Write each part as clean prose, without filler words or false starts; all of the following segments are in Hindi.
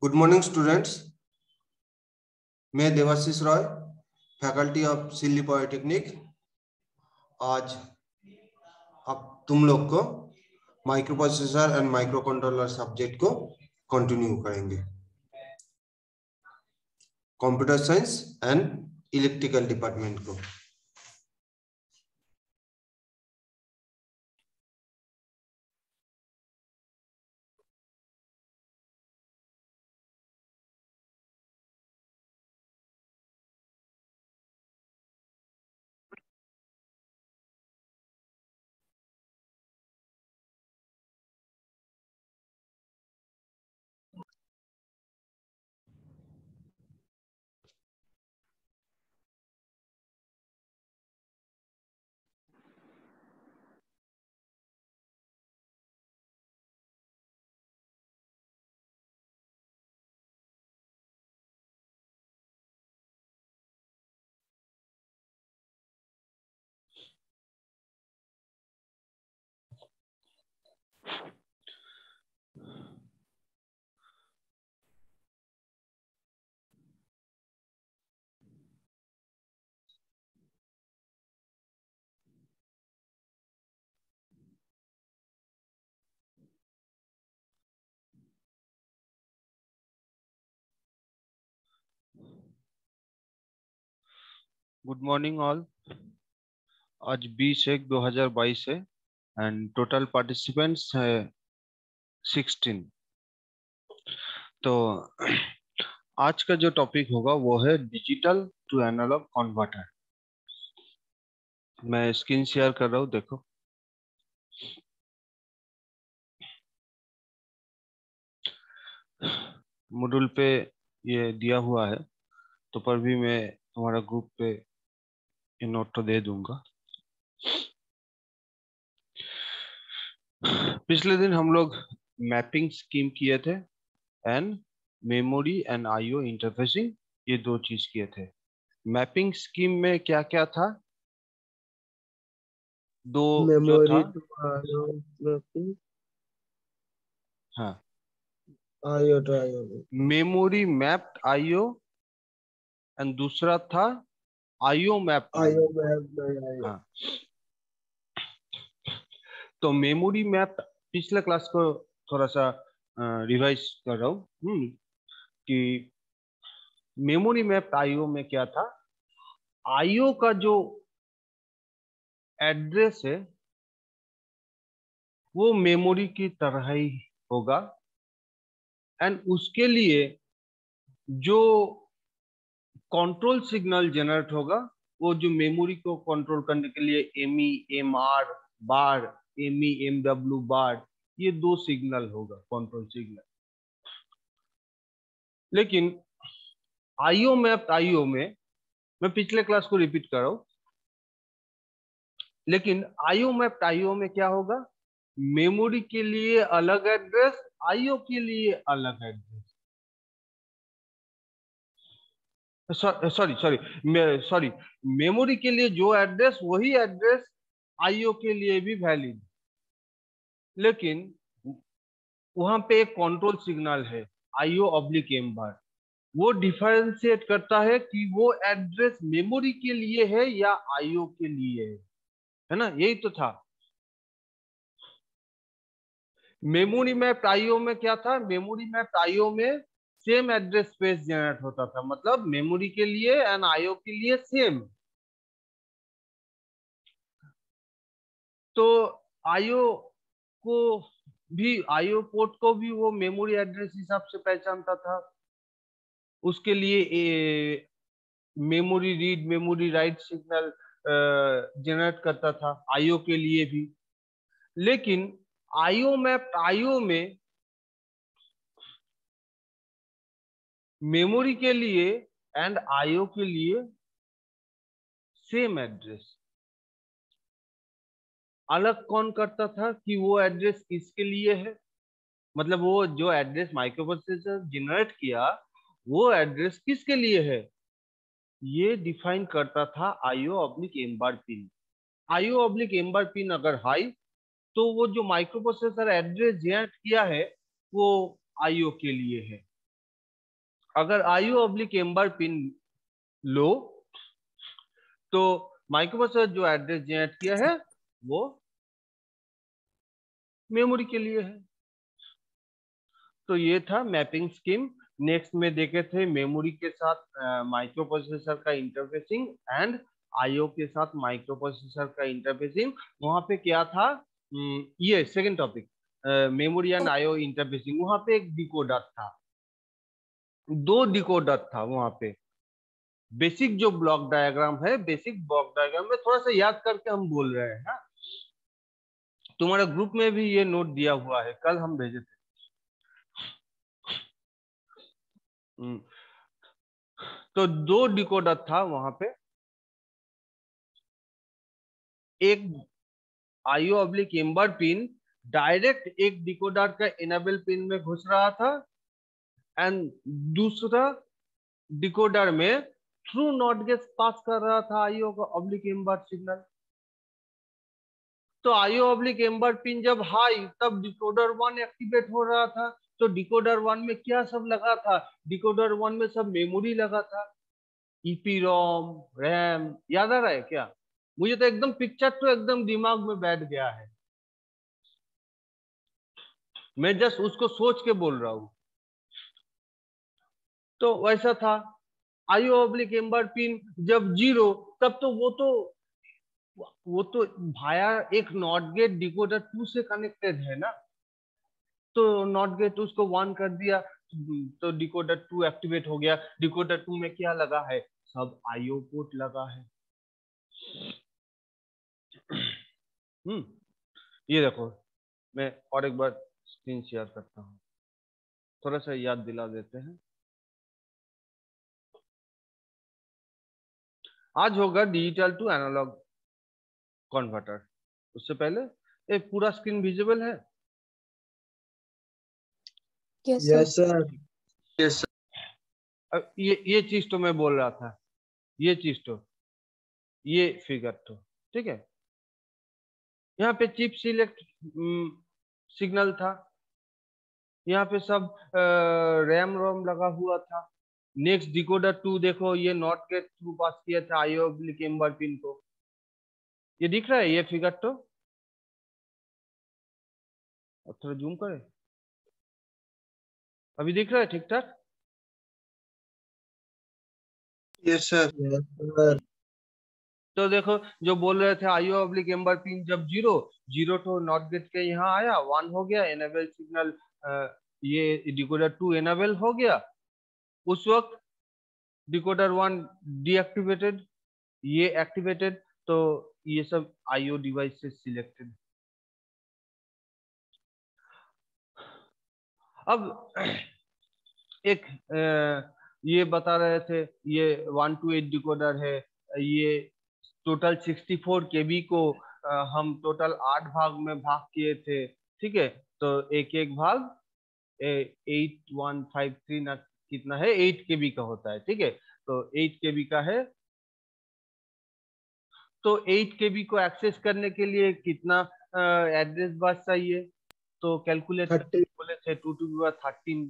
Good morning students. मैं Debashish Roy, faculty of Silli polytechnic. आज अब तुम लोग को microprocessor and microcontroller subject को कंटिन्यू करेंगे। Computer science and electrical department को। Good morning all. आज 20/1/2022 है एंड टोटल पार्टिसिपेंट्स है 16। तो आज का जो टॉपिक होगा वो है डिजिटल टू एनालॉग कन्वर्टर। मैं स्क्रीन शेयर कर रहा हूँ, देखो। मॉड्यूल पे ये दिया हुआ है, तो पर भी मैं हमारा ग्रुप पे ये नोट तो दे दूंगा। पिछले दिन हम लोग मैपिंग स्कीम किए थे and memory and IO interfacing, ये दो चीज किए थे। मैपिंग स्कीम में क्या क्या था? दो जो था, मेमोरी टू आईओ मैपिंग, हाँ, IO to IO memory mapped IO and दूसरा था IO mapped IO IO. Map IO. हाँ, तो मेमोरी मैप पिछले क्लास को थोड़ा सा रिवाइज कर रहा हूँ कि मेमोरी मैप्ड आईओ में क्या था। आईओ का जो एड्रेस है वो मेमोरी की तरह ही होगा एंड उसके लिए जो कंट्रोल सिग्नल जनरेट होगा वो जो मेमोरी को कंट्रोल करने के लिए ME M R bar, ME M W bar, ये दो सिग्नल होगा, कंट्रोल सिग्नल। लेकिन आईओ मैप्ड आईओ में, मैं पिछले क्लास को रिपीट कर रहा हूं, लेकिन आईओ मैप्ड आईओ में क्या होगा, मेमोरी के लिए अलग एड्रेस, आईओ के लिए अलग address. Sorry sorry sorry, memory के लिए जो एड्रेस वही एड्रेस आईओ के लिए भी वैलिड, लेकिन वहां पे एक कंट्रोल सिग्नल है आईओ ऑब्लिक एम बार, वो डिफरेंशिएट करता है कि वो एड्रेस मेमोरी के लिए है या आईओ के लिए है ना। यही तो था। मेमोरी मैप आईओ में क्या था, मेमोरी मैप आईओ में सेम एड्रेस स्पेस जनरेट होता था, मतलब मेमोरी के लिए एंड आईओ के लिए सेम। तो आईओ को भी, आईओ पोर्ट को भी वो मेमोरी एड्रेस हिसाब से पहचानता था। उसके लिए memory read memory write signal generate करता था, आईओ के लिए भी। लेकिन आईओ मैप आईओ में मेमोरी के लिए एंड आईओ के लिए सेम एड्रेस। अलग कौन करता था कि वो एड्रेस किसके लिए है, मतलब वो जो एड्रेस माइक्रोप्रोसेसर जनरेट किया वो एड्रेस किसके लिए है, ये डिफाइन करता था आईओ ऑब्लिक एम बार पिन। आईओ ऑब्लिक एम बार पिन अगर हाई, तो वो जो माइक्रोप्रोसेसर एड्रेस जनरेट किया है वो आईओ के लिए है। अगर IO oblique amber pin low तो माइक्रोप्रोसेसर जो एड्रेस जनरेट किया है वो मेमोरी के लिए है। तो ये था मैपिंग स्कीम। नेक्स्ट में देखे थे मेमोरी के साथ माइक्रोप्रोसेसर का इंटरफेसिंग एंड IO के साथ माइक्रोप्रोसेसर का इंटरफेसिंग। वहां पे क्या था, ये second topic, memory and IO interfacing. वहां पे एक डिकोडर था, 2 डिकोडर था वहां पे। बेसिक जो ब्लॉक डायग्राम है, बेसिक ब्लॉक डायग्राम में थोड़ा सा याद करके हम बोल रहे हैं ना। तुम्हारे ग्रुप में भी ये नोट दिया हुआ है, कल हम भेजे थे। तो 2 डिकोडर था वहां पे। एक IO oblique amber pin direct एक डिकोडर का इनेबल पिन में घुस रहा था एंड दूसरा डिकोडर में थ्रू नॉट गेट पास कर रहा था IO का ऑब्लिक एम्बर सिग्नल। तो IO ऑब्लिक एम्बर पिन जब हाई तब डिकोडर 1 एक्टिवेट हो रहा था। तो डिकोडर 1 में क्या सब लगा था, डिकोडर 1 में सब मेमोरी लगा था, EPROM, रैम। याद आ रहा है क्या? मुझे तो एकदम पिक्चर तो एकदम दिमाग में बैठ गया है, मैं जस्ट उसको सोच के बोल रहा हूं। तो वैसा था IO ऑब्लिक एम्बर पिन जब 0, तब तो वो तो भाया एक नॉट गेट डिकोडर 2 से कनेक्टेड है ना। तो नॉट गेट उसको 1 कर दिया तो डिकोडर 2 एक्टिवेट हो गया। डिकोडर 2 में क्या लगा है, सब IO पोर्ट लगा है। ये देखो, मैं और एक बार स्क्रीन शेयर करता हूँ, थोड़ा सा याद दिला देते हैं। आज होगा डिजिटल टू एनालॉग कन्वर्टर। उससे पहले ये पूरा स्क्रीन विजिबल है? Yes sir. यस अब ये चीज तो मैं बोल रहा था, ये चीज तो, ये फिगर तो ठीक है। यहाँ पे चिप सिलेक्ट सिग्नल था, यहाँ पे सब रैम रोम लगा हुआ था। नेक्स्ट डिकोडर 2 देखो, ये नॉट गेट थ्रू पास किया था IO ऑब्लिक एम्बर पिन को। ये दिख रहा है ये फिगर तो? अब थोड़ा जूम करें, अभी दिख रहा है ठीक ठाक? Yes sir. Yes sir. तो देखो, जो बोल रहे थे IO ऑब्लिक एम्बर पिन जब 0 तो नॉट गेट के यहाँ आया, 1 हो गया, एनेबल सिग्नल, ये डिकोडर 2 एनेबल हो गया। उस वक्त डिकोडर 1 डीएक्टिवेटेड, ये एक्टिवेटेड। तो ये सब IO डिवाइस से सिलेक्टेड। अब एक ये बता रहे थे, ये 1 to 8 डिकोडर है। ये टोटल 64 KB को हम टोटल 8 भाग में भाग किए थे, ठीक है। तो एक एक भाग 8153 ना कितना है, 8 KB का होता है, ठीक है। तो 8 KB का है। तो 8 KB को एक्सेस करने के लिए कितना एड्रेस बस चाहिए? तो कैलकुलेट 30 बोले थे 2 to the 13,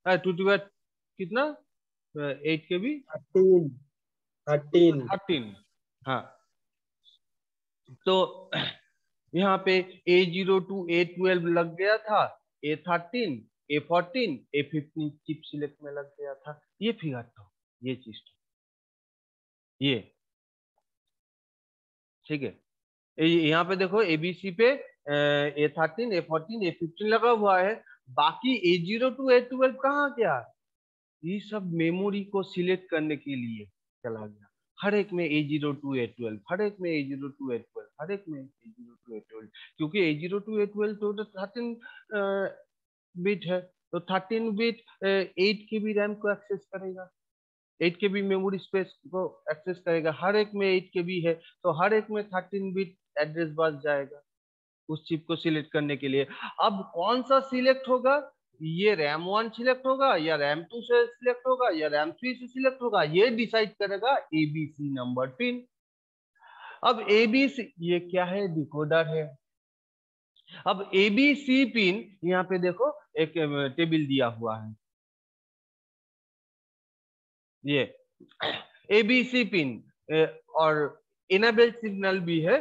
2 to the कितना, 8 KB 13 13 13। हाँ, तो यहाँ पे A0 to A12 लग गया था, A13, A14, A15 chip select में लग गया था। ये फिगर था, ये चीज था, ये ठीक है। यहाँ पे देखो ABC पे A13, A14, A15 लगा हुआ है। बाकी A0 to A12 कहाँ गया? ये सब मेमोरी को सिलेक्ट करने के लिए चला गया। हर एक में A0 to A12, हर एक में A0 to A12, हर एक में A0 to A12, क्योंकि A0 to A12 तो 13 बिट है। तो 13 बिट 8 KB रैम को एक्सेस करेगा, 8 KB मेमोरी स्पेस को एक्सेस करेगा। हर एक में 8 KB है, तो हर एक में 13 बिट एड्रेस बस जाएगा उस चिप को सिलेक्ट करने के लिए। अब कौन सा सिलेक्ट होगा, ये रैम 1 सिलेक्ट होगा या रैम 2 से सिलेक्ट होगा या रैम 3 से सिलेक्ट होगा, ये डिसाइड करेगा ABC नंबर पिन। अब ABC ये क्या है, डिकोडर है। अब ABC पिन यहाँ पे देखो एक टेबल दिया हुआ है, ये एबीसी पिन और इनेबल सिग्नल भी है।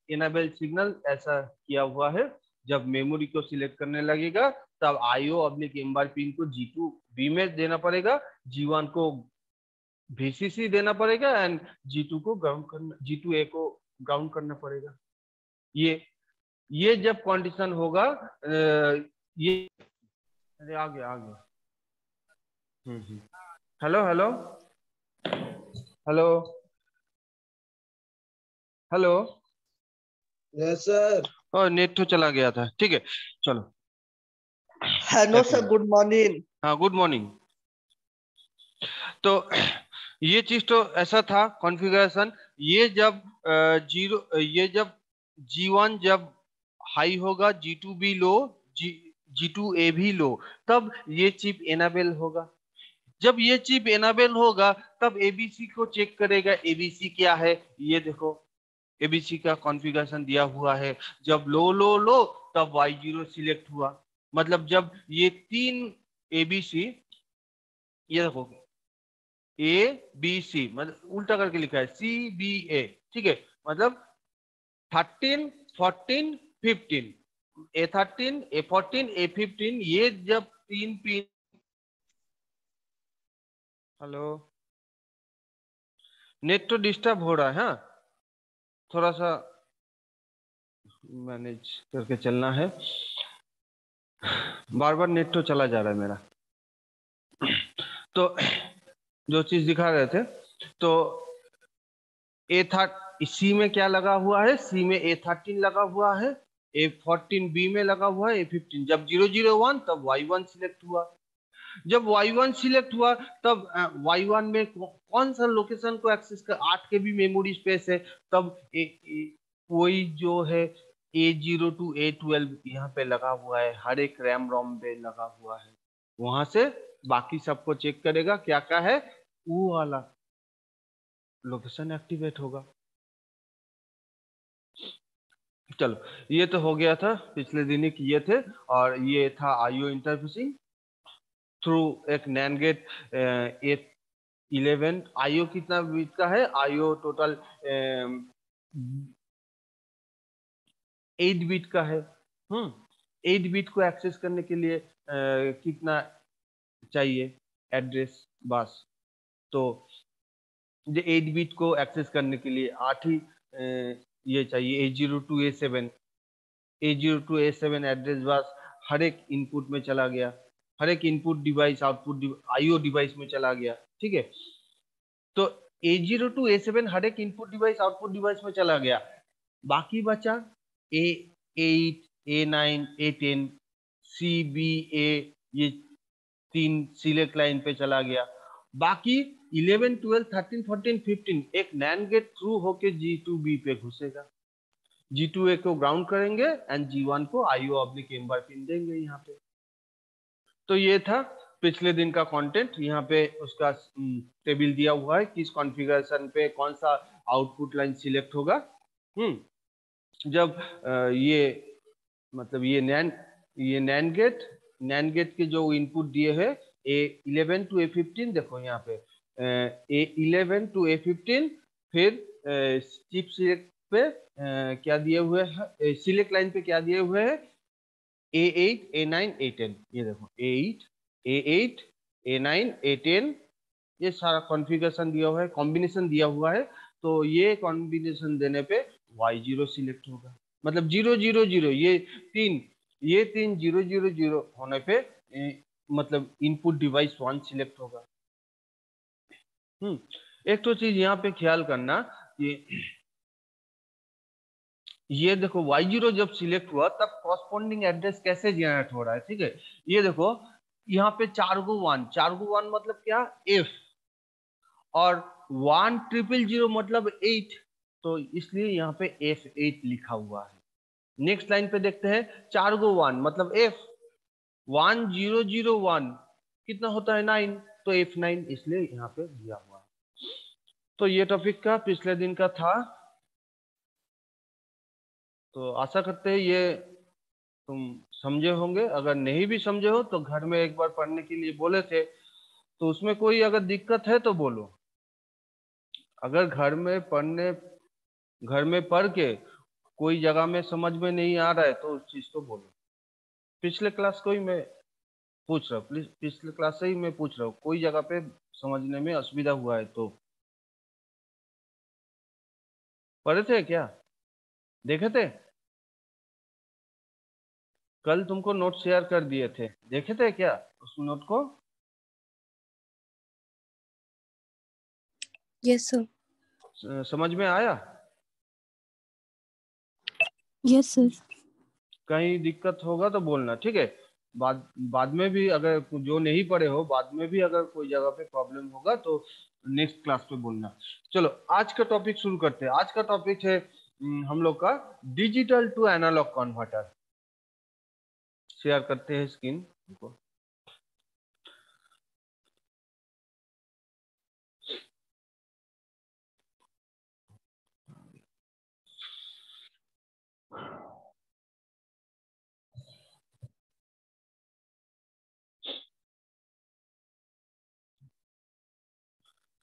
इनेबल सिग्नल ऐसा किया हुआ है, जब मेमोरी को सिलेक्ट करने लगेगा तब आईओ ऑब्लिक एम्बर पिन को G2 बी में देना पड़ेगा, G1 को VCC देना पड़ेगा एंड G2 को ग्राउंड करना, G2 ए को ग्राउंड करना पड़ेगा। ये जब कंडीशन होगा ये अरे आ गया hello hello hello hello. Yes sir. और नेट तो चला गया था, ठीक है चलो। Hello sir, good morning. हाँ गुड मॉर्निंग। तो ये चीज तो ऐसा था कॉन्फ़िगरेशन। ये जब ये जब G1 जब हाई होगा, G2 भी लो, G2A भी लो, तब ये चिप एनाबेल होगा। जब ये चिप एनाबेल होगा तब एबीसी को चेक करेगा। एबीसी क्या है ये देखो, एबीसी का कॉन्फ़िगरेशन दिया हुआ है। जब लो लो लो तब Y0 सिलेक्ट हुआ। मतलब जब ये तीन एबीसी, ये देखो ए बी सी, मतलब उल्टा करके लिखा है CBA, ठीक है। मतलब 13, 14, 15, A13, A14, A15, ये जब तीन पिन। हेलो, नेट तो डिस्टर्ब हो रहा है, हाँ थोड़ा सा मैनेज करके चलना है। बार बार नेट तो चला जा रहा है मेरा। तो जो चीज दिखा रहे थे, तो सी में क्या लगा हुआ है, सी में A13 लगा हुआ है, A14 बी में लगा हुआ है, A15 जब 001 तब Y1 सिलेक्ट हुआ। जब Y1 सिलेक्ट हुआ तब Y1 में कौन सा लोकेशन को एक्सेस कर, 8 के बी मेमोरी स्पेस है, तब कोई जो है A0 to A12 यहाँ पे लगा हुआ है, हर एक रैम रोम पे लगा हुआ है। वहां से बाकी सबको चेक करेगा, क्या क्या है, वो वाला लोकेशन एक्टिवेट होगा। चलो, ये तो हो गया था, पिछले दिन ही किए थे। और ये था आईओ इंटरफेसिंग थ्रू एक नैन गेट 11। आईओ कितना बिट का है, आईओ टोटल 8 बिट का है। 8 बिट को एक्सेस करने के लिए कितना चाहिए एड्रेस बस, तो 8 बिट को एक्सेस करने के लिए 8 ही ये चाहिए। A0 to A7, A0 to A7 address bus हर एक इनपुट में चला गया, हर एक input device output IO device में चला गया, ठीक है। तो A0 to A7 हर एक इनपुट डिवाइस आउटपुट डिवाइस में चला गया। बाकी बचा A8, A9, A10, CBA, ये तीन सिलेक्ट लाइन पे चला गया। बाकी 11, 12, 13, 14, 15 एक नैन गेट थ्रू होके G2B पे घुसेगा। G2A को ग्राउंड करेंगे एंड G1 को आईओ ऑब्लिक एम्बर पिन देंगे यहाँ पे। तो ये था पिछले दिन का कंटेंट। यहाँ पे उसका टेबल दिया हुआ है, किस कॉन्फ़िगरेशन पे कौन सा आउटपुट लाइन सिलेक्ट होगा। जब ये मतलब ये नैन गेट के जो इनपुट दिए हैं A11 to A15, देखो यहाँ पे A11 to A15, फिर चिप सिलेक्ट पे क्या दिए हुए हैं, सिलेक्ट लाइन पे क्या दिए हुए हैं, A8, A9, A10, ये देखो A8, A8, A9, A10, ये सारा कॉन्फ़िगरेशन दिया हुआ है, कॉम्बिनेशन दिया हुआ है। तो ये कॉम्बिनेशन देने पे Y0 सिलेक्ट होगा। मतलब 000, ये तीन 000 होने पे मतलब इनपुट डिवाइस 1 सिलेक्ट होगा। एक तो चीज यहाँ पे ख्याल करना, ये देखो Y0 जब सिलेक्ट हुआ तब कॉरस्पॉन्डिंग एड्रेस कैसे जनरेट हो रहा है, ठीक है। ये देखो यहाँ पे 4 गो 1 मतलब क्या, F, और 1000 मतलब 8, तो इसलिए यहाँ पे F8 लिखा हुआ है। नेक्स्ट लाइन पे देखते हैं, 4 गो 1 मतलब F, 1001 कितना होता है 9, तो F9 इसलिए यहाँ पे दिया हुआ है। तो ये टॉपिक का पिछले दिन का था। तो आशा करते हैं ये तुम समझे होंगे। अगर नहीं भी समझे हो तो घर में एक बार पढ़ने के लिए बोले थे, तो उसमें कोई अगर दिक्कत है तो बोलो। अगर घर में पढ़ के कोई जगह में समझ में नहीं आ रहा है तो उस चीज को बोलो। पिछले क्लास को ही मैं पूछ रहा हूँ, पिछले क्लास से ही मैं पूछ रहा हूँ, कोई जगह पे समझने में असुविधा हुआ है तो। पढ़े थे क्या? देखे थे? कल तुमको नोट शेयर कर दिए थे, देखे थे क्या उस नोट को? Yes sir. समझ में आया? Yes sir. कहीं दिक्कत होगा तो बोलना, ठीक है? बाद में भी अगर जो नहीं पढ़े हो, बाद में भी अगर कोई जगह पे प्रॉब्लम होगा तो नेक्स्ट क्लास पे बोलना। चलो आज का टॉपिक शुरू करते हैं। आज का टॉपिक है हम लोग का digital to analog converter. Share करते हैं स्क्रीन को।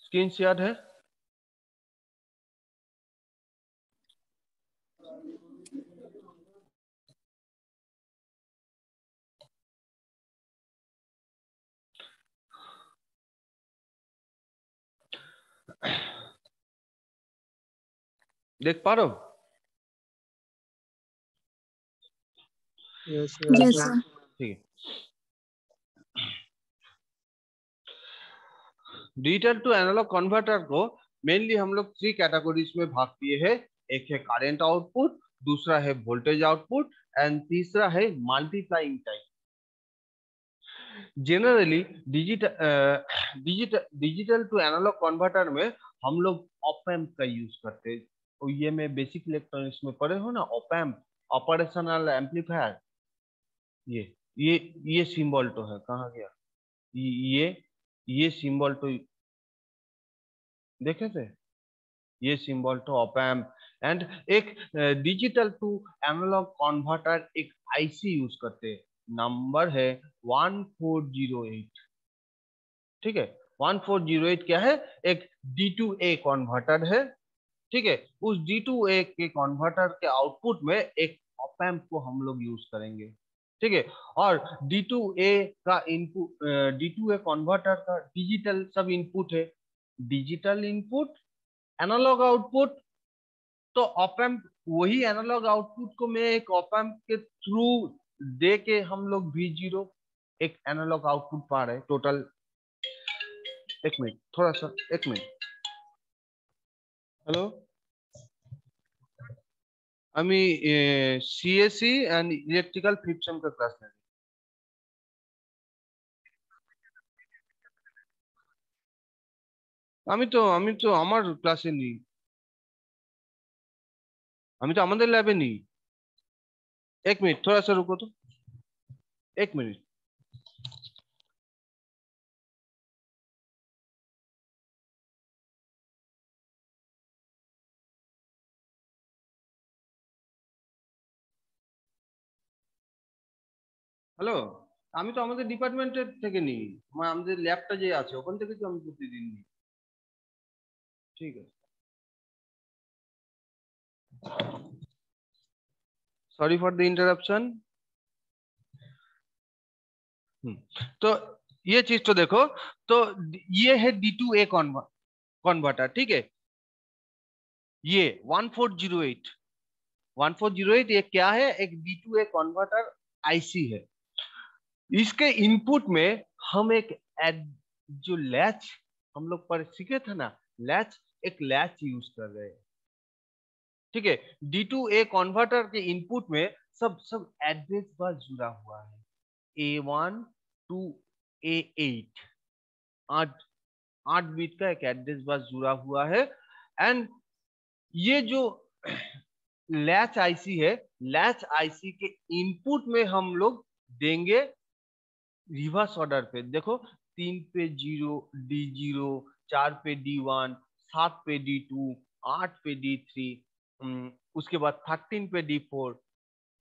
स्क्रीन शेयर है? देख पा रहे हो? Yes sir. ठीक है। डिजिटल टू एनालॉग कन्वर्टर को मेनली हम लोग 3 कैटेगरीज में भाग किए हैं। एक है करंट आउटपुट, दूसरा है वोल्टेज आउटपुट एंड तीसरा है multiplying time. Generally digital to analog converter में हम लोग ऑप एम्प का यूज करते हैं। तो ये मैं बेसिक इलेक्ट्रॉनिक्स में पढ़े हो ना, ऑप एम्प, ऑपरेशनल एम्पलीफायर। ये सिंबल तो है, कहाँ गया ये सिंबल तो देखे थे? ये सिंबल तो ऑप एम्प। एंड एक डिजिटल टू एनालॉग कन्वर्टर एक आईसी यूज करते हैं, नंबर है 1408। ठीक है, 1408 क्या है? एक D2A कन्वर्टर है। ठीक है, उस D2A के कन्वर्टर के आउटपुट में एक ऑप एम्प को हम लोग यूज करेंगे। ठीक है, और D2A का इनपुट, D2A कन्वर्टर का डिजिटल सब इनपुट है, डिजिटल इनपुट, एनालॉग आउटपुट। तो ऑप एम्प वही एनालॉग आउटपुट को मैं एक ऑप एम्प के थ्रू दे के हम लोग V0 एक एनालॉग आउटपुट पा रहे टोटल। एक मिनट, थोड़ा सा, एक मिनट। हेलो, আমি CSC and electrical 5th sem का ক্লাস নেব। আমি তো আমার ক্লাসে নেই, আমি তো আমাদের ল্যাবে নেই। एक मिनट, थोड़ा सा रुको तो, एक मिनट। হ্যালো, আমি তো আমাদের ডিপার্টমেন্টের থেকে নিই, আমাদের ল্যাবটা যে আছে ওখান থেকে তো আমি প্রতিদিন নিই। ঠিক আছে, सॉरी फॉर द इंटरप्शन। तो ये चीज तो देखो, तो ये है D2A कन्वर्टर। ठीक है, ये 1408 ये क्या है? एक D2A कन्वर्टर आईसी है। इसके इनपुट में हम एक जो लैच हम लोग पर सीखे थे ना, लैच, एक लैच यूज कर रहे हैं। ठीक है, D2A कन्वर्टर के इनपुट में सब एड्रेस बस जुड़ा हुआ है, A1 to A8, 8 बिट का एक एड्रेस बस जुड़ा हुआ है। एंड ये जो लैच आईसी है, लैच आईसी के इनपुट में हम लोग देंगे रिवर्स ऑर्डर पे। देखो, 3 पे 0 D0, 4 पे D1, 7 पे D2, 8 पे D3, उसके बाद 13 पे D4,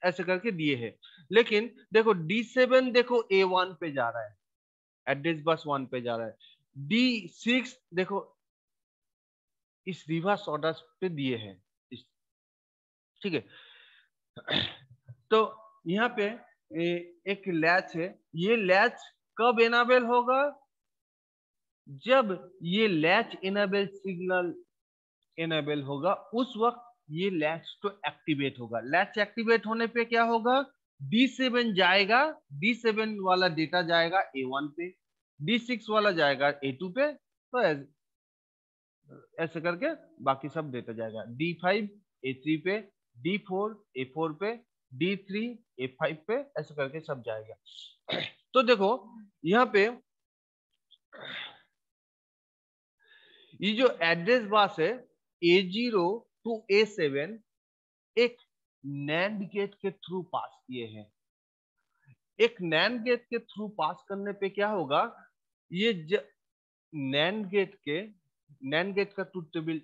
ऐसे करके दिए है। लेकिन देखो D7 देखो A1 पे जा रहा है, एड्रेस बस 1 पे जा रहा है। D6 देखो इस रिवर्स ऑर्डर पे दिए हैं, ठीक है। तो यहाँ पे एक लैच है, ये लैच कब एनाबल होगा? जब ये लैच इनेबल सिग्नल इनेबल होगा उस वक्त ये लैच तो एक्टिवेट होगा। लैच एक्टिवेट होने पे क्या होगा? D7 जाएगा, D7 वाला डेटा जाएगा A1 पे, D6 वाला जाएगा A2 पे, तो ऐसे करके बाकी सब डेटा जाएगा। D5 A3 पे, D4 A4 पे, D3 A5 पे, ऐसे करके सब जाएगा। तो देखो यहाँ पे ये जो एड्रेस बस है A0 टू A7 एक नैंड गेट के थ्रू पास किए हैं। एक नैंड गेट के थ्रू पास करने पे क्या होगा? ये नैंड गेट का ट्रूथ टेबल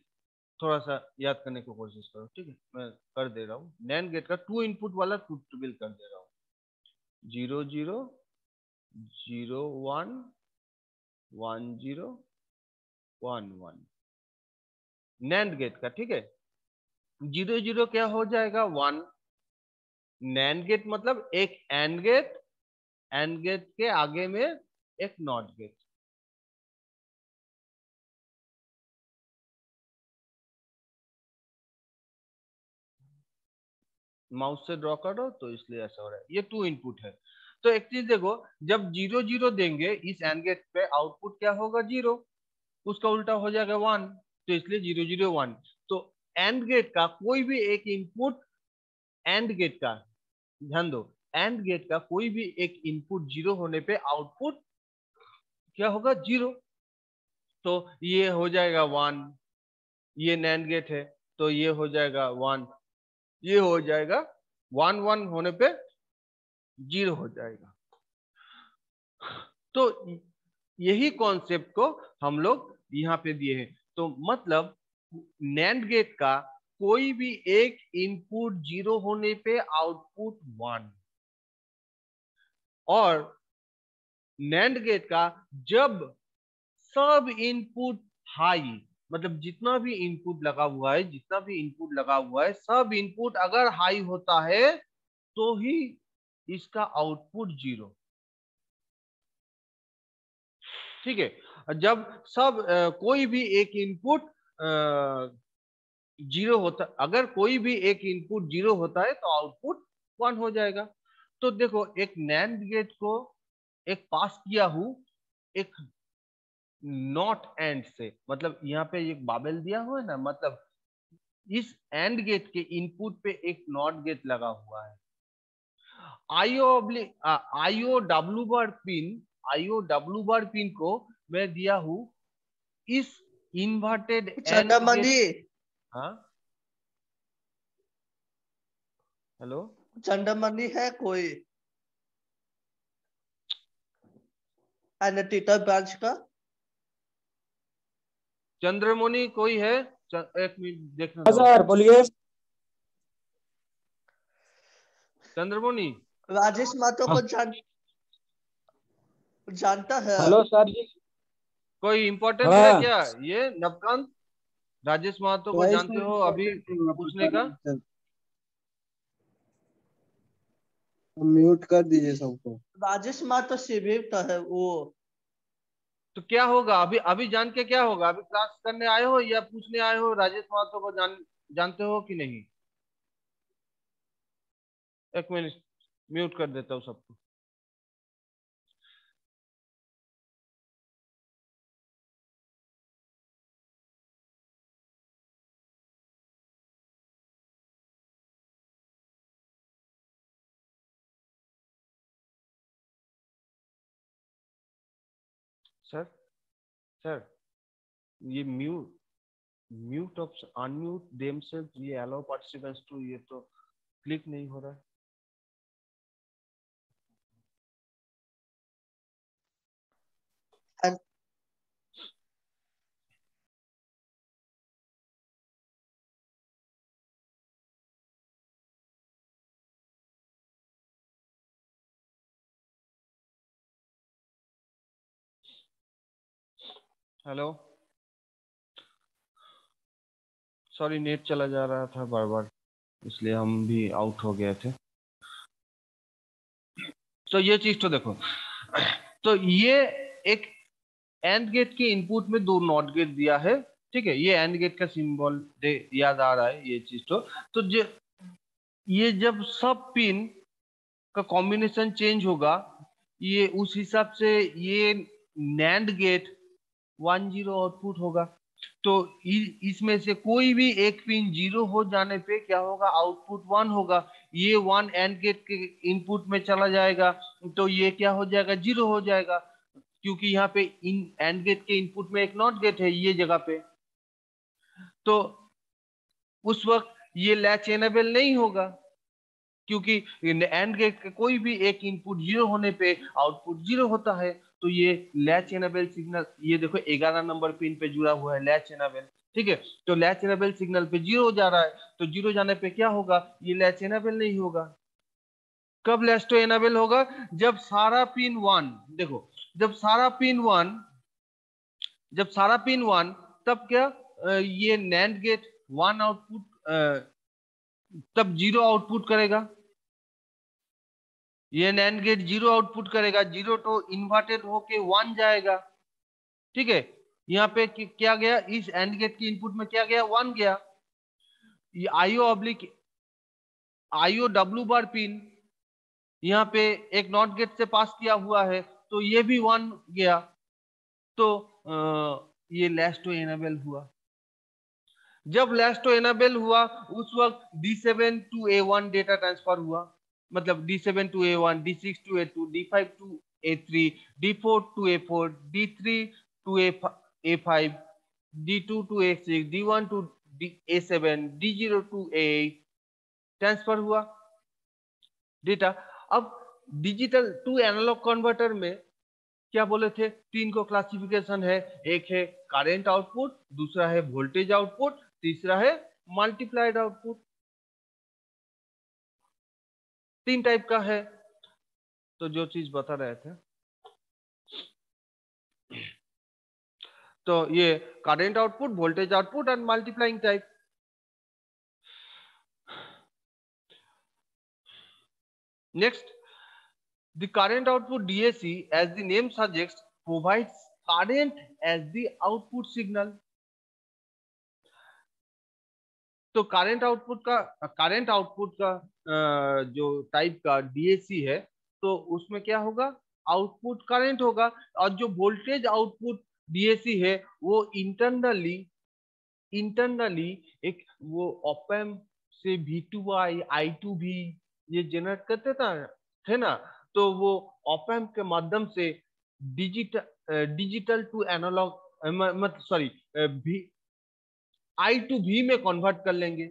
थोड़ा सा याद करने की कोशिश करो, ठीक है? मैं कर दे रहा हूँ। नैंड गेट का 2 इनपुट वाला ट्रूथ टेबल कर दे रहा हूँ। 0 0 0 1 1 0 1 1 नैंड गेट का, ठीक है? 0 0 क्या हो जाएगा? 1। नैंड गेट मतलब एक एंड गेट के आगे में एक नॉट गेट। माउस से ड्रॉ करो तो इसलिए ऐसा हो रहा है। ये 2 इनपुट है। तो एक चीज देखो, जब 0 0 देंगे इस एंड गेट पे आउटपुट क्या होगा? 0। उसका उल्टा हो जाएगा 1, तो इसलिए 0 0 1। तो एंड गेट का कोई भी एक इनपुट, एंड गेट का ध्यान दो, एंड गेट का कोई भी एक इनपुट 0 होने पे आउटपुट क्या होगा? 0। तो ये हो जाएगा 1, ये नैंड गेट है तो ये हो जाएगा 1, ये हो जाएगा 1 1 होने पे 0 हो जाएगा। तो यही कॉन्सेप्ट को हम लोग यहाँ पे दिए हैं। तो मतलब नैंड गेट का कोई भी एक इनपुट 0 होने पे आउटपुट 1, और नैंड गेट का जब सब इनपुट हाई, मतलब जितना भी इनपुट लगा हुआ है, सब इनपुट अगर हाई होता है तो ही इसका आउटपुट 0, ठीक है? जब सब कोई भी एक इनपुट 0 होता, अगर कोई भी एक इनपुट 0 होता है तो आउटपुट 1 हो जाएगा। तो देखो एक नैंड गेट को एक पास किया हूं एक नॉट एंड से, मतलब यहाँ पे एक बाबेल दिया हुआ है ना, मतलब इस एंड गेट के इनपुट पे एक नॉट गेट लगा हुआ है। आईओ डब्ल्यू बार पिन को मैं दिया हूं इस इन्वर्टेड एंड चंद्रमणि गेट। हाँ, हेलो, चंद्रमणि है कोई एनालिटिकल ब्रांच का? चंद्रमणि कोई है? एक मिनट देखने हाँ दो। सर बोलिए। चंद्रमणि राजेश मातो को जानता है? हेलो सर जी। कोई इम्पोर्टेंट है हाँ क्या? ये नवकांत राजेश महतो को जानते हो अभी पूछने का? म्यूट कर दीजिए सबको। राजेश मातो शिविर का है वो। तो क्या होगा अभी? अभी जान के क्या होगा? अभी क्लास करने आए हो या पूछने आए हो? राजेश महतो को जानते हो कि नहीं? एक मिनट म्यूट कर देता हूँ सबको। सर सर, ये म्यूट ऑप्शन, अनम्यूट देमसेल्फ, ये अलाउ पार्टिसिपेंट्स टू, ये तो क्लिक नहीं हो रहा है। हेलो, सॉरी नेट चला जा रहा था बार बार, इसलिए हम भी आउट हो गए थे। तो ये चीज तो देखो, तो ये एक एंड गेट के इनपुट में दो नॉट गेट दिया है, ठीक है, ये एंड गेट का सिंबल याद आ रहा है ये चीज तो ये जब सब पिन का कॉम्बिनेशन चेंज होगा, ये उस हिसाब से ये नैंड गेट 10 आउटपुट होगा। तो इसमें से कोई भी एक पिन 0 हो जाने पे क्या होगा, आउटपुट 1 होगा। ये 1 एंड गेट के इनपुट में चला जाएगा, तो ये क्या हो जाएगा, 0 हो जाएगा, क्योंकि यहाँ पे इन एंड गेट के इनपुट में एक नॉट गेट है ये जगह पे। तो उस वक्त ये लैच एनेबल नहीं होगा, क्योंकि एंड गेट का कोई भी एक इनपुट 0 होने पे आउटपुट 0 होता है। तो ये लैच एनेबल सिग्नल, ये देखो 11 नंबर पिन पे जुड़ा हुआ है लैच एनेबल, ठीक है। तो लैच एनेबल सिग्नल पे 0 जा रहा है, तो 0 जाने पे क्या होगा, ये लैच एनेबल नहीं होगा। कब लैच तो एनेबल होगा, जब सारा पिन 1, देखो जब सारा पिन 1, जब सारा पिन 1, तब क्या ये नैंड गेट 1 आउटपुट, तब 0 आउटपुट करेगा, ये नैंड गेट 0 आउटपुट करेगा, 0 तो इन्वर्टेड होके 1 जाएगा, ठीक है। यहाँ पे क्या गया, इस एंड गेट के इनपुट में क्या गया, 1 गया। ये आईओ डब्ल्यू बार पिन यहाँ पे एक नॉट गेट से पास किया हुआ है, तो ये भी 1 गया। तो ये लैच टू एनेबल हुआ। जब लैच टू एनेबल हुआ उस वक्त D7 to A1 data transfer हुआ, मतलब D7 to A1, D6 to A2, D5 to A3, D4 to A4, D3 to A5, D2 to A6, D1 to A7, D0 to A8 transfer हुआ डेटा। अब डिजिटल टू एनालॉग कन्वर्टर में क्या बोले थे, 3 को क्लासिफिकेशन है, एक है करंट आउटपुट, दूसरा है वोल्टेज आउटपुट, तीसरा है मल्टीप्लाइड आउटपुट। 3 टाइप का है, तो जो चीज बता रहे थे, तो ये current output, voltage output and multiplying type. Next, the current output DAC, as the name suggests, provides current as the output signal. तो करंट आउटपुट का जो टाइप का DAC है, तो उसमें क्या होगा, आउटपुट करंट होगा। और जो वोल्टेज आउटपुट DAC है वो इंटरनली एक वो ऑप एम्प से V2I I2V ये जनरेट करते थे ना, तो वो ऑप एम्प के माध्यम से digital to analogue, sorry I2V में कन्वर्ट कर लेंगे।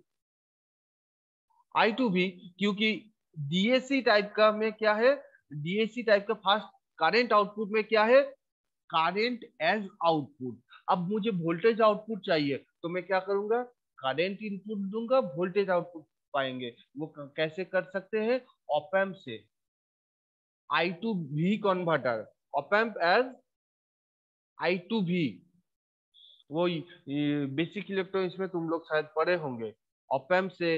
I2V, क्योंकि DAC टाइप का में क्या है, DAC टाइप का फास्ट करंट आउटपुट में क्या है, करंट एज आउटपुट। अब मुझे वोल्टेज आउटपुट चाहिए, तो मैं क्या करूंगा, करंट इनपुट दूंगा, वोल्टेज आउटपुट पाएंगे। वो कैसे कर सकते हैं, ऑप एम्प से I2V converter, op amp as I2V। वो बेसिक इलेक्ट्रॉनिक्स में तुम लोग शायद पढ़े होंगे, ऑप एम्प से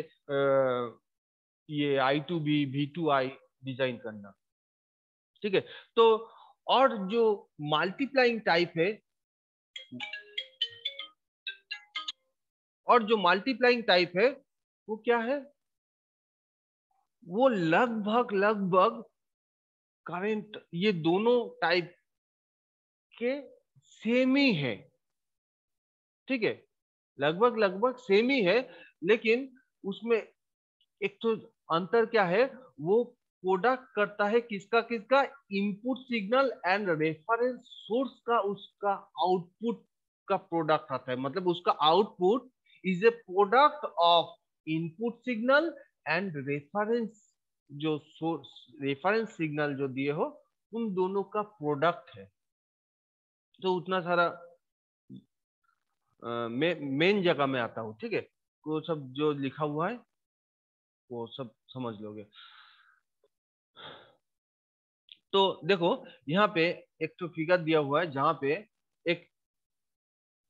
ये I2V V2I डिजाइन करना, ठीक है। तो और जो मल्टीप्लाइंग टाइप है, वो क्या है, वो लगभग करंट, ये दोनों टाइप के सेम ही है, ठीक है, लगभग सेम ही है। लेकिन उसमें एक तो अंतर क्या है, वो प्रोडक्ट करता है किसका input signal and reference source का, उसका आउटपुट का प्रोडक्ट आता है। मतलब उसका output is a product of input signal and reference, जो सोर्स रेफरेंस सिग्नल जो दिए हो उन दोनों का प्रोडक्ट है। तो उतना सारा मेन जगह में आता हूँ, ठीक है, वो सब जो लिखा हुआ है वो सब समझ लोगे। तो देखो यहाँ पे एक तो फिगर दिया हुआ है, जहां पे एक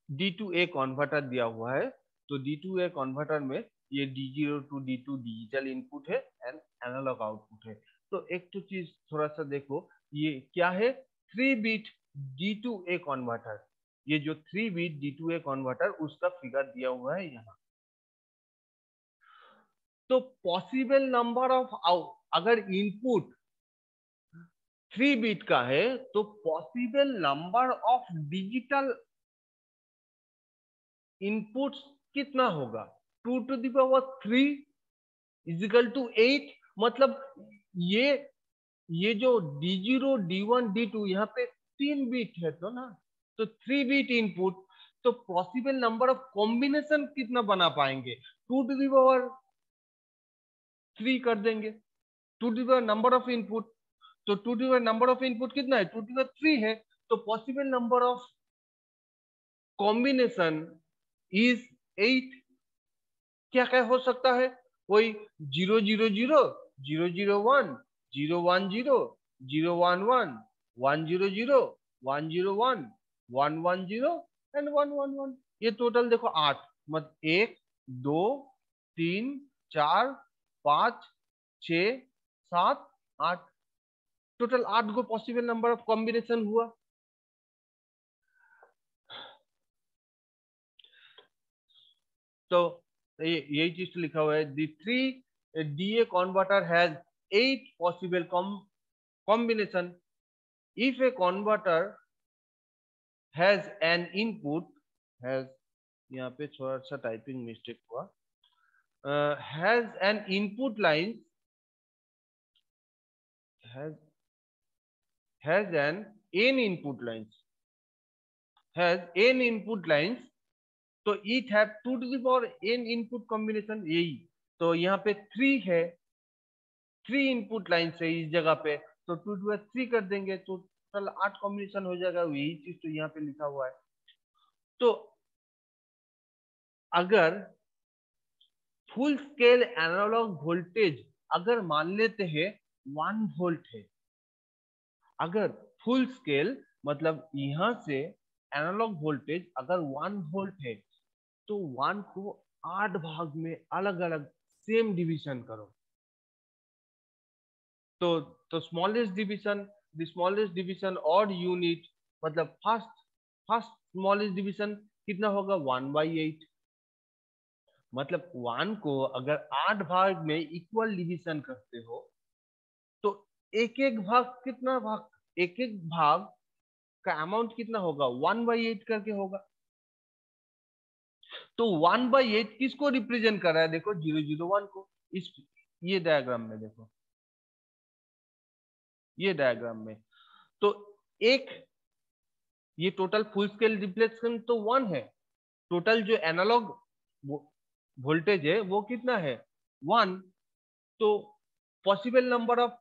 D2A कन्वर्टर दिया हुआ है, तो D2A कन्वर्टर में ये D0 to D2 digital input है एंड एनालॉग आउटपुट है। तो एक तो चीज थोड़ा सा देखो, ये क्या है, 3 बिट D2A कन्वर्टर। ये जो 3 बिट D2A कन्वर्टर उसका फिगर दिया हुआ है यहाँ। तो पॉसिबल नंबर ऑफ अगर इनपुट 3 बिट का है तो possible number of digital inputs कितना होगा, 2 to the power 3 equal to 8। मतलब ये जो D0, D1, D2 यहाँ पे 3 बिट है तो ना, तो 3 बिट इनपुट, तो पॉसिबल नंबर ऑफ कॉम्बिनेशन कितना बना पाएंगे, 2 to the power 3 कर देंगे। 2 to the power number of input, तो 2 to the power number of input कितना है, 2 to the power 3 है, तो possible number of combination is 8। क्या क्या हो सकता है, कोई 0 0 0 0 0 1 0 1 0 0 1 1 1 0 0 1 0 1 1 1 0 एंड 1 1 1। ये टोटल देखो 8, मत 1 2 3 4 5 6 7 8, टोटल 8 को पॉसिबल नंबर ऑफ कॉम्बिनेशन हुआ। तो यही चीज तो लिखा हुआ है, the 3DA converter has 8 possible combination if a converter has an input, has, यहाँ पे थोड़ा सा टाइपिंग मिस्टेक हुआ, has an input lines, has an n input lines, has n input lines, तो it have 2 to the power n input combination. यही तो यहाँ पे 3 है, 3 इनपुट लाइन है इस जगह पे, तो 2 to the 3 कर देंगे तो टोटल 8 कॉम्बिनेशन हो जाएगा। यही चीज तो यहाँ पे लिखा हुआ है। तो अगर फुल स्केल एनालॉग वोल्टेज अगर मान लेते हैं 1 वोल्ट है, अगर फुल स्केल मतलब यहां से एनालॉग वोल्टेज अगर 1 वोल्ट है, तो 1 को 8 भाग में अलग अलग सेम डिवीजन करो। तो smallest division, the smallest division और यूनिट, मतलब फर्स्ट स्मॉलेस्ट डिवीजन कितना होगा, 1/8। मतलब 1 को अगर 8 भाग में इक्वल डिवीजन करते हो तो एक एक भाग कितना भाग, एक एक भाग का अमाउंट कितना होगा, 1/8 करके होगा। तो 1/8 किसको रिप्रेजेंट कर रहा है, देखो 001 को। इस ये डायग्राम में देखो, ये डायग्राम में तो एक ये टोटल फुल स्केल रिफ्लेक्शन तो 1 है, टोटल जो एनालॉग वोल्टेज है वो कितना है, 1। तो possible number of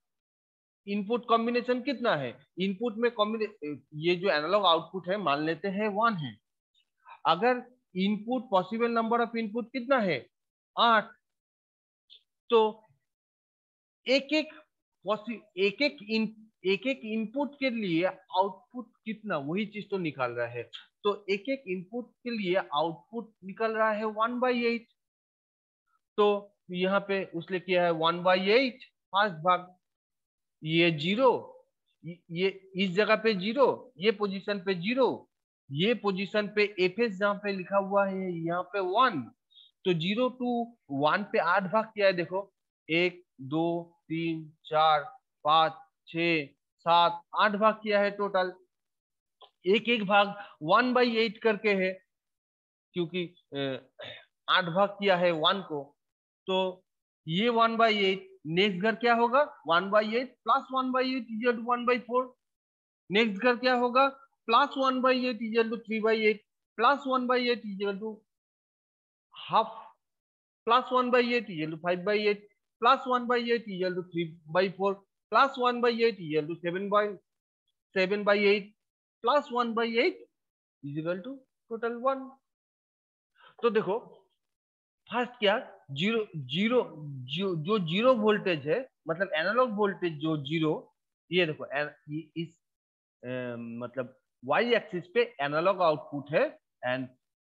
input combination कितना है, इनपुट में ये जो एनालॉग आउटपुट है मान लेते हैं 1 है। अगर input possible number of input कितना है, 8, तो एक एक इनपुट के लिए आउटपुट कितना, वही चीज तो निकाल रहा है। तो एक एक इनपुट के लिए आउटपुट निकल रहा है 1/8। तो यहाँ पे उसने किया है 1/8 फर्स्ट भाग, ये 0, ये इस जगह पे 0, ये पोजीशन पे 0, ये पोजीशन पे एफएस जहाँ पे लिखा हुआ है यहाँ पे 1। तो 0 to 1 पे 8 भाग किया है, देखो 1 2 3 4 5 6 7 8 भाग किया है टोटल। एक एक भाग 1/8 करके है, क्योंकि 8 भाग किया है 1 को, तो ये 1/8। नेक्स्ट घर क्या होगा, 1/8 प्लस 1/8 इक्वल टू 1/4। नेक्स्ट घर क्या होगा, plus 1/8 equal to 3/8 plus 1/8 equal to half plus 1/8 equal to 5/8 plus 1/8 equal to 3/4 plus 1/8 equal to 7/8 plus 1/8 equal to total 1। तो देखो फर्स्ट क्या, जो जीरो वोल्टेज है, मतलब एनालॉग वोल्टेज जो 0, ये देखो इस मतलब y एक्सिस पे एनालॉग आउटपुट है एंड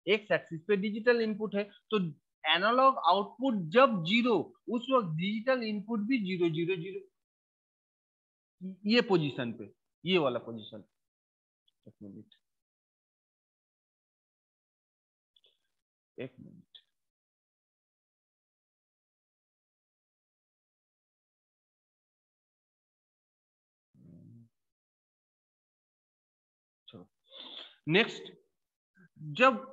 एक्स एक्सिस पे डिजिटल इनपुट है, तो एनालॉग आउटपुट जब 0 उस वक्त डिजिटल इनपुट भी 0 0 0, ये पोजीशन पे, ये वाला पोजीशन। एक मिनट, एक मिनट, नेक्स्ट, जब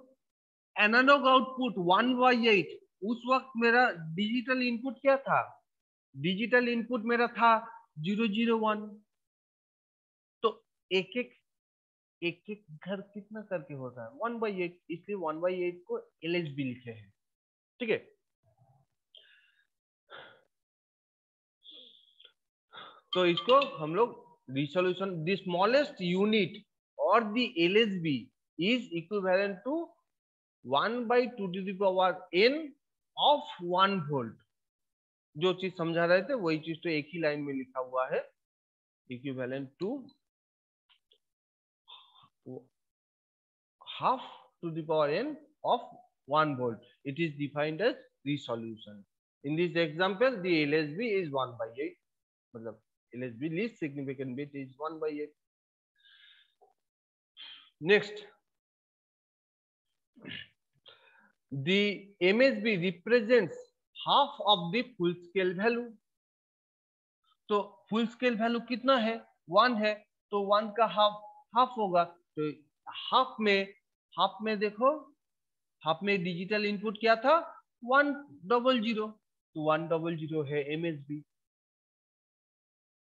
एनालॉग आउटपुट 1/8, उस वक्त मेरा डिजिटल इनपुट क्या था? डिजिटल इनपुट मेरा था 0 0 1। तो एक एक घर कितना करके होता है? 1/8, इसलिए 1/8 को LSB लिखे हैं, ठीक है। तो इसको हम लोग रिसोल्यूशन, द स्मॉलेस्ट यूनिट और the LSB is equivalent to 1/2n of 1 volt. जो चीज समझा रहे थे वही चीज तो एक ही लाइन में लिखा हुआ है, equivalent to ½ of 1 volt. It is defined as resolution. In this example, the LSB is 1/8. मतलब LSB least significant bit is 1/8. Next, the MSB represents half of the full scale value. तो फुल स्केल वैल्यू कितना है? 1 है, तो 1 का हाफ होगा। तो हाफ में देखो, हाफ में डिजिटल इनपुट क्या था? 100, तो 100 है MSB।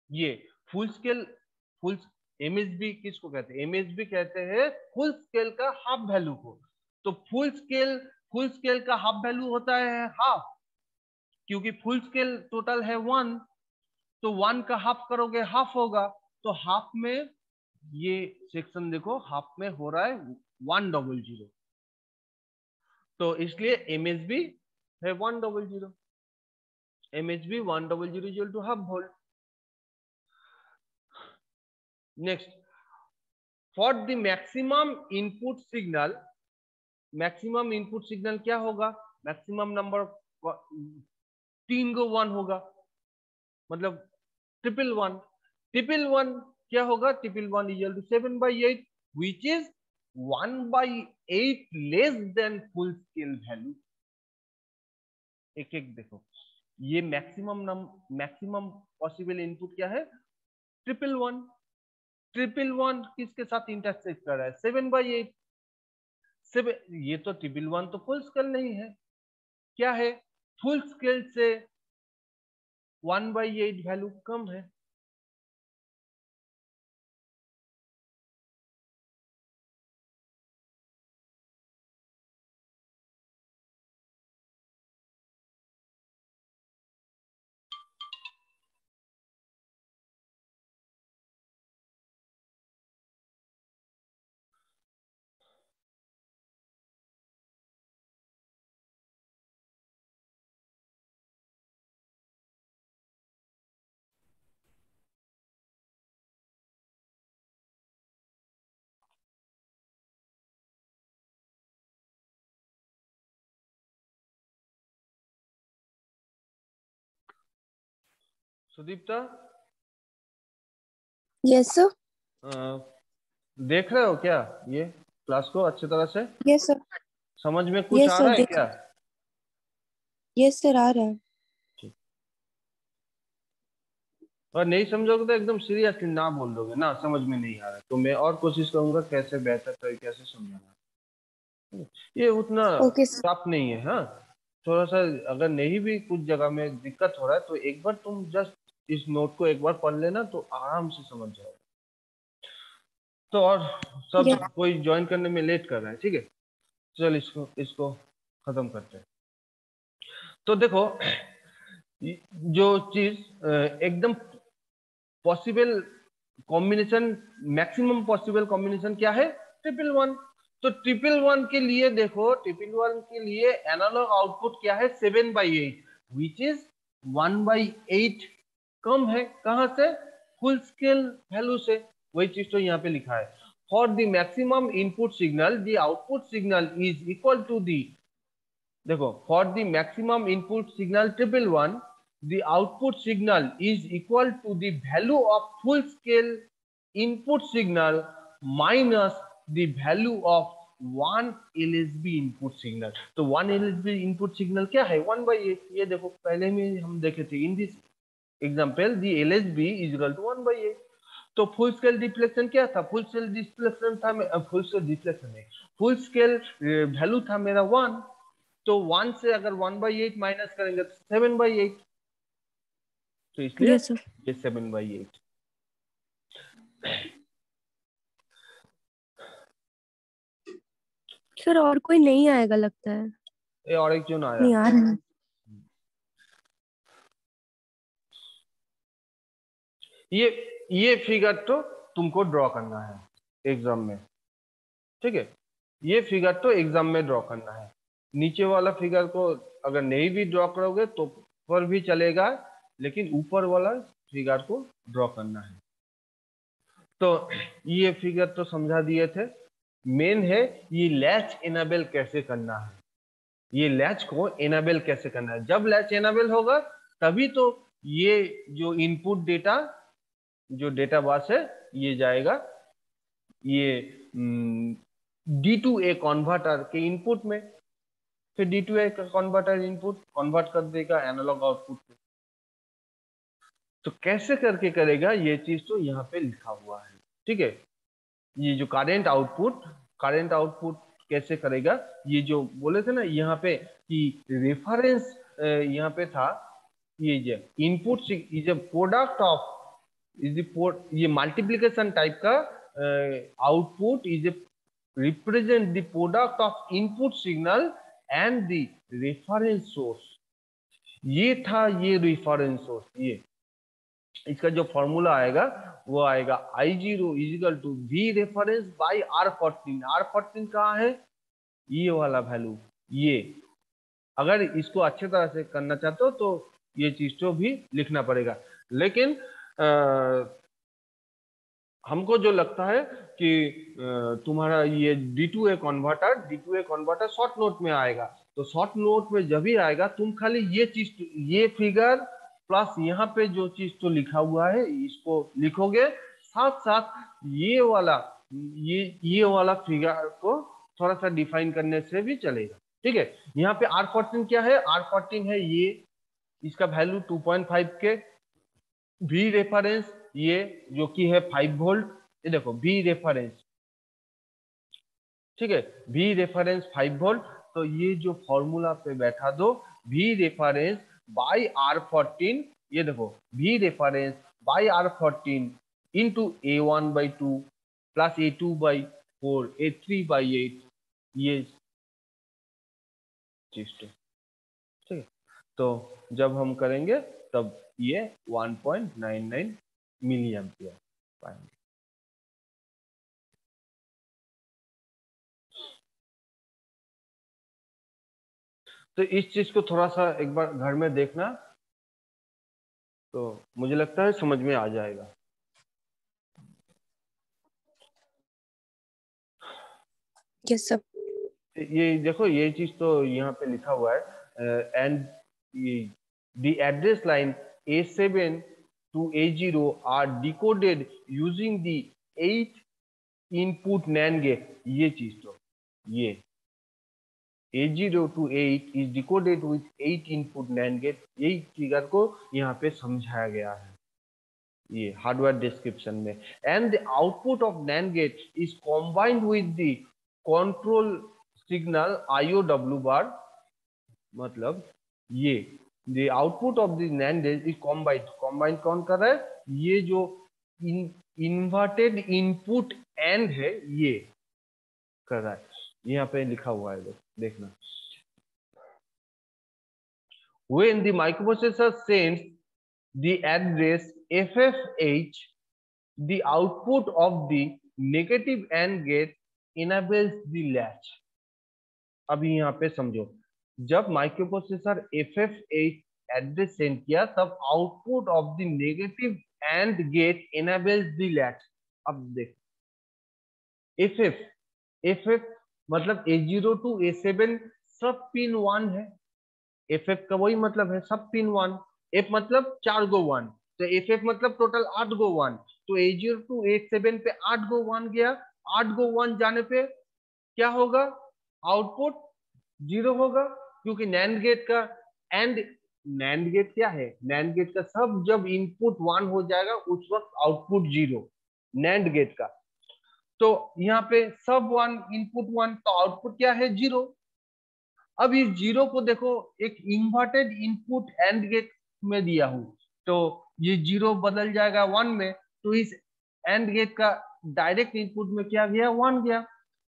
ये फुल स्केल, फुल MSB किसको कहते हैं? MSB कहते हैं फुल स्केल का हाफ वैल्यू को। तो फुल स्केल का हाफ वैल्यू होता है हाफ, क्योंकि फुल स्केल टोटल है 1, तो 1 का हाफ करोगे हाफ होगा। तो हाफ में ये सेक्शन देखो, हाफ में हो रहा है 100, तो इसलिए MSB है 100। MSB 100 equal to half volt. Next, for the maximum input signal, maximum input signal क्या होगा? मैक्सिमम नंबर 3 को 1 होगा, मतलब 111 क्या होगा? 111 equal to 7/8, which is 1/8 less than full scale value. एक देखो, ये मैक्सिमम पॉसिबल इनपुट क्या है? 111 किसके साथ इंटरसेक्ट कर रहा है? 7/8। ये तो 111 तो फुल स्केल नहीं है, क्या है? फुल स्केल से 1/8 वैल्यू कम है। Sudipta, yes sir. देख रहे हो क्या ये क्लास को अच्छी तरह से? Yes sir. समझ में कुछ यस आ सर, रहा है क्या? यस सर, आ रहा है। और नहीं समझोगे तो एकदम सीरियसली ना बोल दोगे ना, समझ में नहीं आ रहा है तो मैं और कोशिश करूंगा कैसे बेहतर तरीके से समझाना। ये उतना टफ नहीं है। हाँ, थोड़ा सा अगर नहीं भी कुछ जगह में दिक्कत हो रहा है तो एक बार तुम जस्ट इस नोट को एक बार पढ़ लेना तो आराम से समझ जाओगे। तो और सब कोई ज्वाइन करने में लेट कर रहा है, ठीक है? चल इसको खत्म करते हैं। तो देखो, जो चीज एकदम possible combination, maximum possible combination क्या है? 111। तो 111 के लिए देखो, 111 के लिए एनालॉग आउटपुट क्या है? 7/8, विच इज 1/8 कम है। कहां से? फुल स्केल वैल्यू से। वही चीज तो यहाँ पे लिखा है। for the maximum input signal the output signal is equal to the, देखो, for the maximum input signal 111 the output signal is equal to the value of full scale input signal minus the value of 1 LSB input signal. तो 1 LSB input signal क्या है? 1/8. ये देखो पहले में हम देखे थे in this example the LSB is equal to 1/8. तो फुल स्केल डिफ्लेक्शन क्या था? फुल स्केल डिफ्लेक्शन था, फुल स्केल डिफ्लेक्शन है, फुल स्केल वैल्यू था मेरा 1. तो 1 से अगर 1/8 माइनस करेंगे तो 7/8. तो इसलिए यस सर। ये 7/8. सर और कोई नहीं आएगा लगता है। ये और एक क्यों ना नहीं आया? आ रहा है। ये फिगर तो तुमको ड्रॉ करना है एग्जाम में, ठीक है? ये फिगर तो एग्जाम में ड्रॉ करना है. नीचे वाला फिगर को अगर नहीं भी ड्रॉ करोगे तो पर भी चलेगा, लेकिन ऊपर वाला फिगर को ड्रॉ करना है. तो ये फिगर तो समझा दिए थे. मेन है ये लैच इनेबल कैसे करना है. ये लैच को इनेबल कैसे करना है. जब लैच इनेबल होगा तभी तो ये जो इनपुट डेटा, जो डेटा बस है, ये जाएगा ये D2A कन्वर्टर के इनपुट में. फिर D2A कन्वर्टर इनपुट कन्वर्ट कर देगा एनालॉग आउटपुट में. तो कैसे करके करेगा ये चीज तो यहाँ पे लिखा हुआ है, ठीक है? ये जो करंट आउटपुट कैसे करेगा, ये जो बोले थे ना यहाँ पे कि रेफरेंस यहाँ पे था, ये जो input is a product of ये मल्टीप्लिकेशन टाइप का output is A represent the product of input signal and the reference source. ये था ये रेफरेंस सोर्स. ये इसका जो फॉर्मूला आएगा वो आएगा I0 equal to V reference by R14. R14 कहाँ है? ये वाला वैल्यू. ये अगर इसको अच्छे तरह से करना चाहते हो तो ये चीज तो भी लिखना पड़ेगा. लेकिन हमको जो लगता है कि तुम्हारा ये D2A कन्वर्टर शॉर्ट नोट में आएगा. तो शॉर्ट नोट में जब भी आएगा तुम खाली ये चीज, ये फिगर प्लस यहाँ पे जो चीज तो लिखा हुआ है इसको लिखोगे, साथ साथ ये वाला फिगर को थोड़ा सा डिफाइन करने से भी चलेगा, ठीक है? यहाँ पे R14 क्या है? R14 है ये, इसका वैल्यू 2.5 के. V रेफरेंस ये जो कि है 5 वोल्ट. ये देखो V रेफरेंस, ठीक है? V reference 5 volt. तो ये जो फॉर्मूला पे बैठा दो, V रेफरेंस बाई R14, ये देखो V reference by R14 into A1/2 plus A2/4 A3/8, ये चीज, ठीक है? तो जब हम करेंगे तब ये 1.99 मिली एम्पियर पाएंगे. तो इस चीज को थोड़ा सा एक बार घर में देखना, तो मुझे लगता है समझ में आ जाएगा. Yes sir. ये देखो ये चीज तो यहाँ पे लिखा हुआ है, and the address line A7 to A0 are decoded using the 8 input NAND gate. ये चीज तो ये A0 to 8 is decoded with 8 input NAND gate. यही फिगर को यहाँ पे समझाया गया है ये हार्डवेयर डिस्क्रिप्शन में. And the output of NAND gate is combined with the control signal IOW bar. मतलब ये the output of the NAND is combined कौन कर रहा है? ये जो इन्वर्टेड इनपुट एंड है ये कर रहा है. यहाँ पे लिखा हुआ है, देखना. When the microprocessor sends the address FFH, the output of the negative AND gate enables the latch. अभी यहाँ पे समझो, जब माइक्रोप्रोसेसर FF8 एड्रेस सेंड किया तब output of the negative and gate enables the latch. अब देख एफ मतलब A0 to A7 सब पिन 1 है। एफ का वही मतलब है, सब पिन 1। एफ मतलब 4 गो 1, तो एफ मतलब टोटल 8 गो 1। तो A0 to A7 पे 8 गो 1 गया। 8 गो 1 जाने पे क्या होगा? आउटपुट 0 होगा, क्योंकि नैंड गेट का नैंड गेट क्या है? नैंड गेट का सब जब इनपुट 1 हो जाएगा उस वक्त आउटपुट 0 नैंड गेट का। तो यहाँ पे सब 1 इनपुट 1, तो आउटपुट क्या है? 0। अब इस 0 को देखो, एक इन्वर्टेड इनपुट एंड गेट में दिया हूं, तो ये 0 बदल जाएगा 1 में। तो इस एंड गेट का डायरेक्ट इनपुट में क्या गया? 1 गया।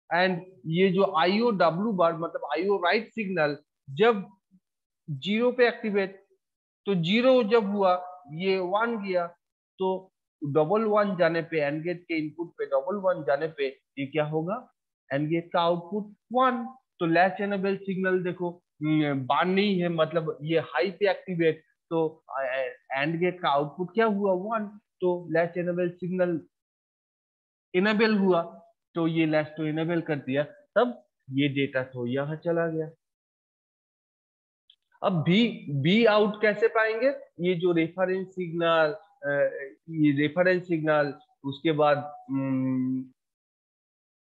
एंड ये जो IO W बार मतलब IO राइट सिग्नल जब 0 पे एक्टिवेट, तो 0 जब हुआ ये 1 गया, तो 1 जाने पे एंड गेट के इनपुट पे 1 जाने पे ये क्या होगा? एंड गेट का आउटपुट 1। तो लैच एनेबल सिग्नल देखो बार नहीं है, मतलब ये हाई पे एक्टिवेट, तो एंड गेट का आउटपुट क्या हुआ? 1। तो लैच एनेबल सिग्नल इनेबल हुआ, तो ये लैच तो इनेबल कर दिया, तब ये डेटा तो यहाँ चला गया। अब बी आउट कैसे पाएंगे? ये जो रेफरेंस सिग्नल, ये रेफरेंस सिग्नल, उसके बाद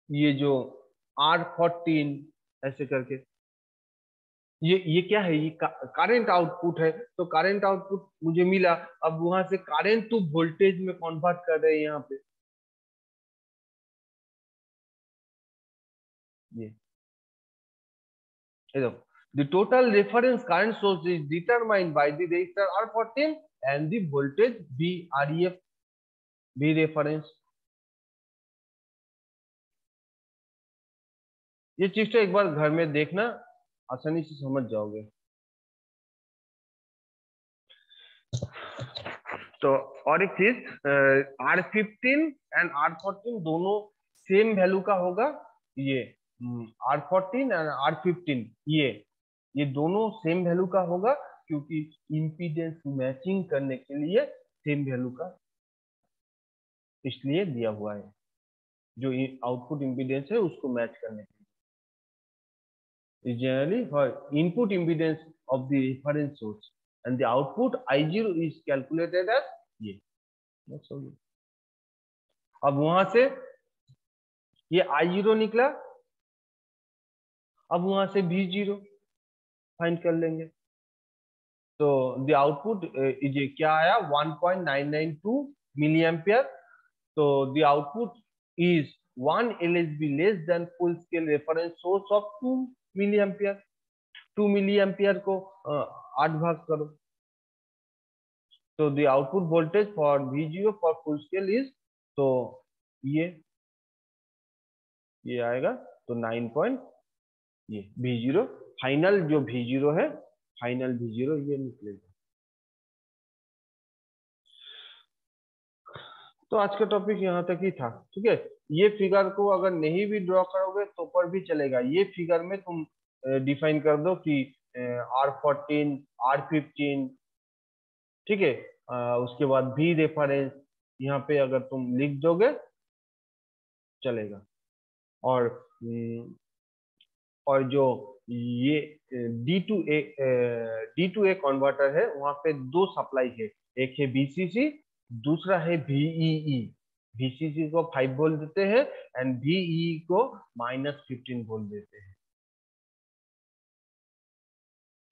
ये जो R14 ऐसे करके, ये क्या है? ये करंट आउटपुट है। तो करंट आउटपुट मुझे मिला, अब वहां से करंट टू वोल्टेज में कन्वर्ट कर रहे हैं यहाँ पे। ये देखो, the total reference current source is determined by the resistor R14 and the voltage VREF, V reference। ये चीज तो एक बार घर में देखना, आसानी से समझ जाओगे। तो और एक चीज, R15 एंड R14 दोनों सेम वैल्यू का होगा। ये R14 एंड R15 ये दोनों सेम वैल्यू का होगा, क्योंकि इम्पीडेंस मैचिंग करने के लिए सेम वैल्यू का इसलिए दिया हुआ है, जो आउटपुट इम्पीडेंस है उसको मैच करने के लिए। Generally for input impedance of the reference source and the output I0 is calculated as ये। अब वहां से ये I0 निकला, अब वहां से V0 फाइंड कर लेंगे। तो द आउटपुट ये क्या आया? 1.992 मिली एम्पियर। तो the output is 1 LSB less than full scale reference source of 2 milli ampere. 2 milli ampere को 8 भाग करो, तो the output voltage for V0 for full scale is, तो ये आएगा, तो 9. ये V0 फाइनल, जो V0 है फाइनल V0 ये निकलेगा। तो आज का टॉपिक यहाँ तक ही था, ठीक है। ये फिगर को अगर नहीं भी ड्रॉ करोगे तो पर भी चलेगा। ये फिगर में तुम डिफाइन कर दो कि R14 R15, ठीक है। उसके बाद V रेफरेंस यहाँ पे अगर तुम लिख दोगे चलेगा। और जो ये D2A कन्वर्टर है, वहां पे 2 सप्लाई है, एक है VCC, दूसरा है VEE। VCC को 5 वोल्ट देते हैं एंड VEE को -15 वोल्ट देते हैं,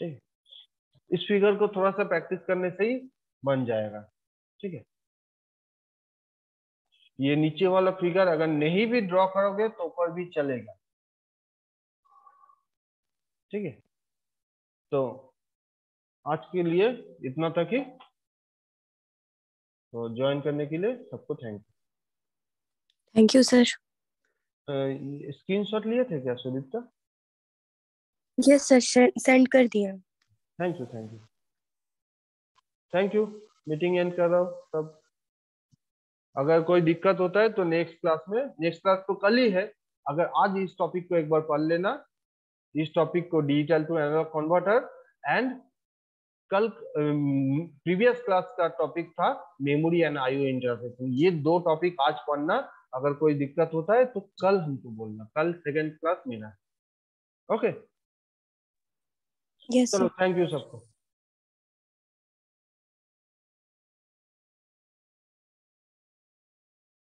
ठीक। इस फिगर को थोड़ा सा प्रैक्टिस करने से ही बन जाएगा, ठीक है। ये नीचे वाला फिगर अगर नहीं भी ड्रॉ करोगे तो ऊपर भी चलेगा, ठीक है। तो आज के लिए इतना तक ही। तो ज्वाइन करने के लिए सबको थैंक यू सर। स्क्रीनशॉट लिए थे क्या सुदीप्ता? यस सर, सेंड कर दिया। Thank you. मीटिंग एंड कर रहा हूँ सब। अगर कोई दिक्कत होता है तो नेक्स्ट क्लास तो कल ही है। अगर आज इस टॉपिक को एक बार पढ़ लेना, इस टॉपिक को digital to analog converter, and कल प्रीवियस क्लास का टॉपिक था मेमोरी एंड IO इंटरफेसिंग। ये 2 टॉपिक आज पढ़ना, अगर कोई दिक्कत होता है तो कल हमको बोलना, कल सेकंड क्लास मेरा है। ओके, यस चलो सर। थैंक यू सबको।